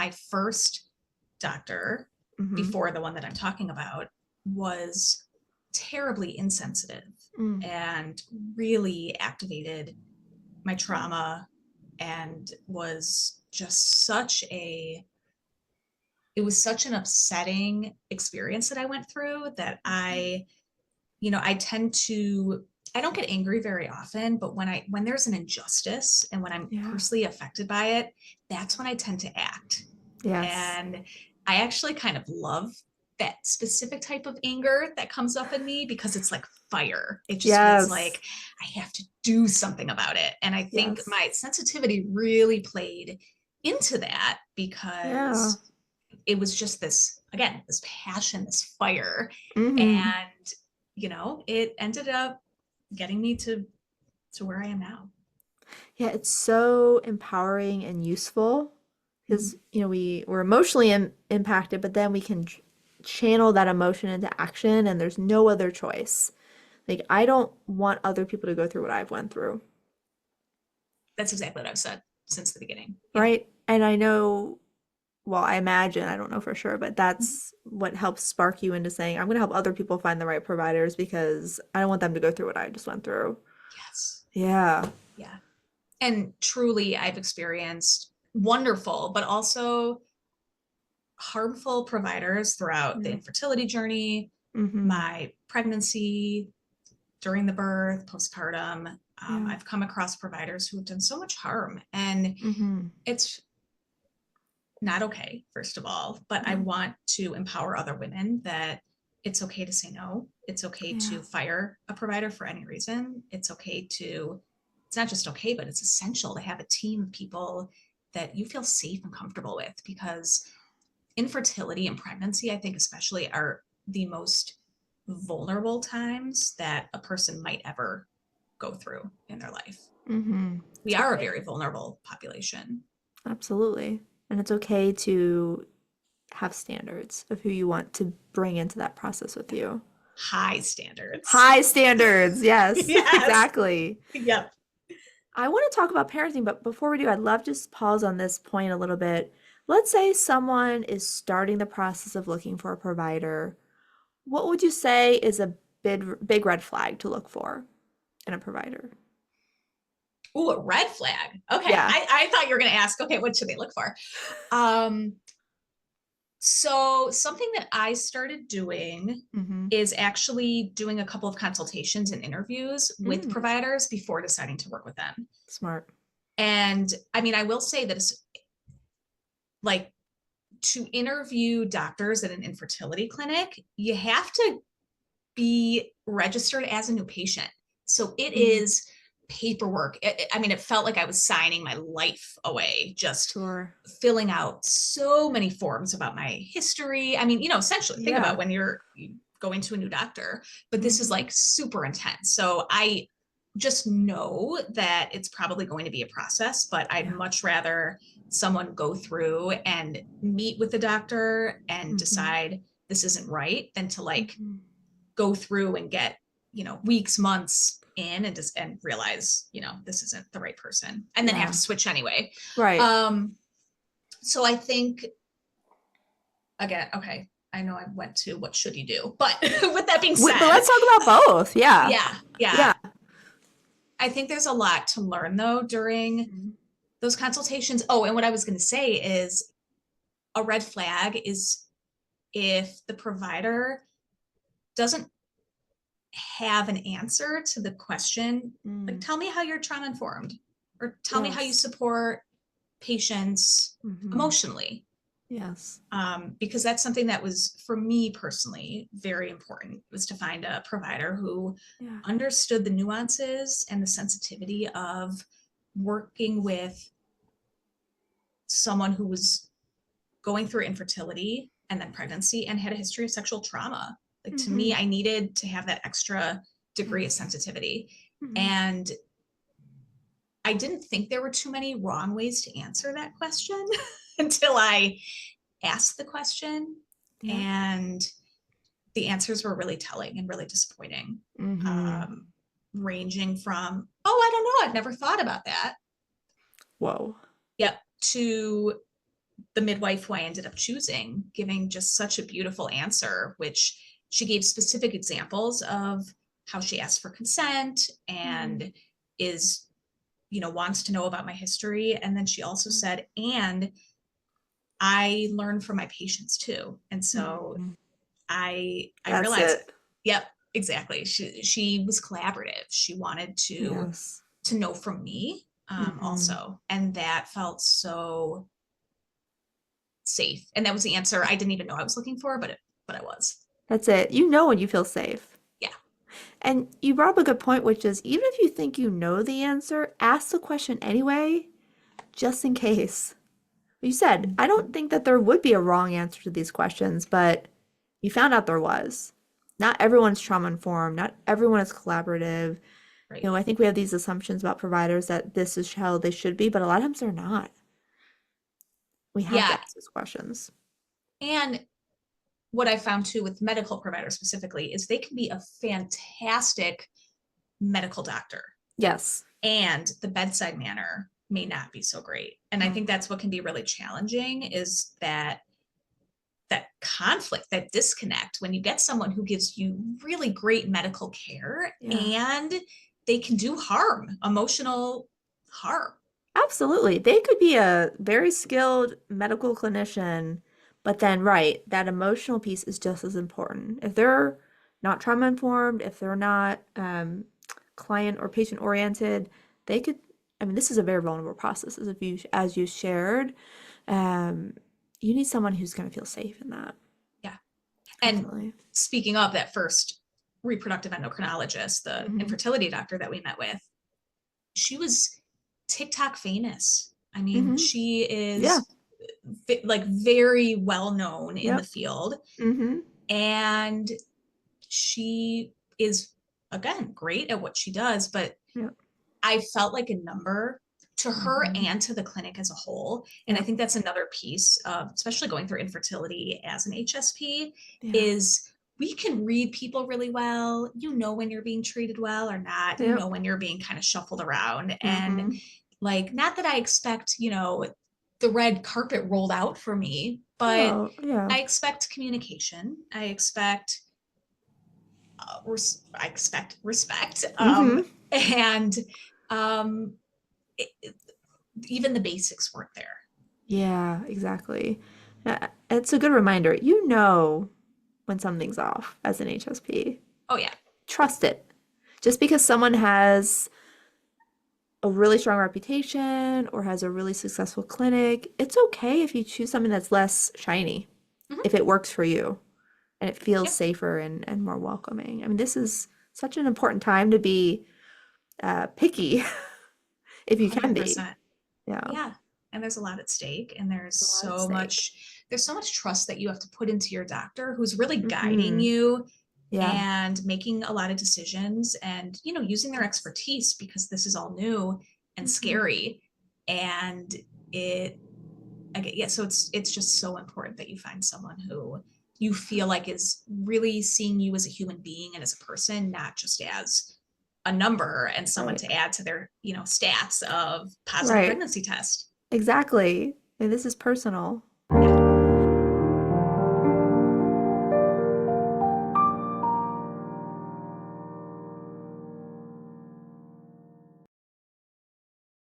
my first doctor, before the one that I'm talking about, was terribly insensitive and really activated my trauma, and was just it was such an upsetting experience that I went through that I don't get angry very often, but when there's an injustice and when I'm personally affected by it, that's when I tend to act. Yes. And I actually kind of love that specific type of anger that comes up in me, because it's like fire. It just feels like I have to do something about it. And I think my sensitivity really played into that, because it was just this passion, this fire. And, it ended up getting me to where I am now. Yeah, it's so empowering and useful because, we're emotionally impacted, but then we can channel that emotion into action, and there's no other choice. Like, I don't want other people to go through what I've went through. That's exactly what I've said since the beginning. Right? And I know, well, I imagine, I don't know for sure, but that's what helps spark you into saying, I'm going to help other people find the right providers because I don't want them to go through what I just went through. Yes. Yeah. Yeah. And truly, I've experienced wonderful, but also harmful providers throughout the infertility journey, my pregnancy, during the birth, postpartum. I've come across providers who have done so much harm, and it's not okay, first of all, but I want to empower other women that it's okay to say no. It's okay to fire a provider for any reason. It's not just okay, but it's essential to have a team of people that you feel safe and comfortable with, because infertility and pregnancy, I think especially, are the most vulnerable times that a person might ever go through in their life. We are a very vulnerable population. Absolutely. And it's okay to have standards of who you want to bring into that process with you. High standards. High standards. Yes, Yes. exactly. Yep. I want to talk about parenting, but before we do, I'd love to just pause on this point a little bit. Let's say someone is starting the process of looking for a provider. What would you say is a big red flag to look for in a provider? Ooh, a red flag. Okay. Yeah. I thought you were going to ask, okay, what should they look for? So something that I started doing is actually doing a couple of consultations and interviews with providers before deciding to work with them. Smart. And I mean, I will say that it's like, to interview doctors at an infertility clinic, you have to be registered as a new patient. So it is paperwork. It felt like I was signing my life away, just filling out so many forms about my history. Essentially, think about when you're going to a new doctor, but this is like super intense. So I just know that it's probably going to be a process, but I'd much rather someone go through and meet with the doctor and decide this isn't right than to go through and get, weeks, months in and realize, this isn't the right person, and then have to switch anyway. Right. So I think, again, okay, I know I went to what should you do, but with that being said, but let's talk about both. Yeah. I think there's a lot to learn though during those consultations. Oh, and what I was going to say is, a red flag is if the provider doesn't have an answer to the question, like, tell me how you're trauma informed, or tell me how you support patients emotionally. Yes. Because that's something that was, for me personally, very important, was to find a provider who understood the nuances and the sensitivity of working with someone who was going through infertility and then pregnancy and had a history of sexual trauma. Like, to me, I needed to have that extra degree of sensitivity. And I didn't think there were too many wrong ways to answer that question until I asked the question. And the answers were really telling and really disappointing. Ranging from, oh, I don't know, I've never thought about that. Whoa. Yep. To the midwife who I ended up choosing giving just such a beautiful answer, which she gave specific examples of how she asked for consent and is, wants to know about my history. And then she also said, and I learn from my patients too. And so I That's realized, it. yep, exactly. She was collaborative. She wanted Yes. to know from me also. And that felt so safe. And that was the answer I didn't even know I was looking for, but I was. That's it. You know when you feel safe. Yeah. And you brought up a good point, which is even if you think you know the answer, ask the question anyway, just in case. You said, I don't think that there would be a wrong answer to these questions, but you found out there was. Not everyone's trauma informed, not everyone is collaborative. Right. You know, I think we have these assumptions about providers that this is how they should be, but a lot of times they're not. We have to Yeah. ask those questions. And what I found too with medical providers specifically is they can be a fantastic medical doctor. Yes. And the bedside manner may not be so great. And I think that's what can be really challenging is that conflict, that disconnect when you get someone who gives you really great medical care and they can do harm, emotional harm. Absolutely. They could be a very skilled medical clinician, but then, right, that emotional piece is just as important. If they're not trauma informed, if they're not client or patient oriented, they could, I mean, this is a very vulnerable process, as you shared. Um, you need someone who's going to feel safe in that. Yeah. Absolutely. And speaking of that first reproductive endocrinologist, the infertility doctor that we met with, she was TikTok famous. I mean, she Yeah. is like very well known in the Yep. field. And she is, again, great at what she does, but Yep. I felt like a number to her and to the clinic as a whole. And I think that's another piece of, especially going through infertility as an HSP, is we can read people really well. You know when you're being treated well or not. You know when you're being kind of shuffled around. And like, not that I expect, the red carpet rolled out for me, but Oh, yeah. I expect communication. I expect respect. And um, it, even the basics weren't there. Yeah, exactly. It's a good reminder. You know when something's off as an HSP. Oh yeah. Trust it. Just because someone has a really strong reputation or has a really successful clinic, it's okay if you choose something that's less shiny, if it works for you and it feels Yep. safer and more welcoming. I mean, this is such an important time to be picky if you can be. 100%. Yeah. Yeah. And there's a lot at stake, and A lot at stake. there's so much trust that you have to put into your doctor who's really guiding you Yeah. and making a lot of decisions and, using their Yes. expertise because this is all new and scary. And so it's just so important that you find someone who you feel like is really seeing you as a human being and as a person, not just as a number and someone Right. to add to their, stats of positive Right. pregnancy test. Exactly. And this is personal.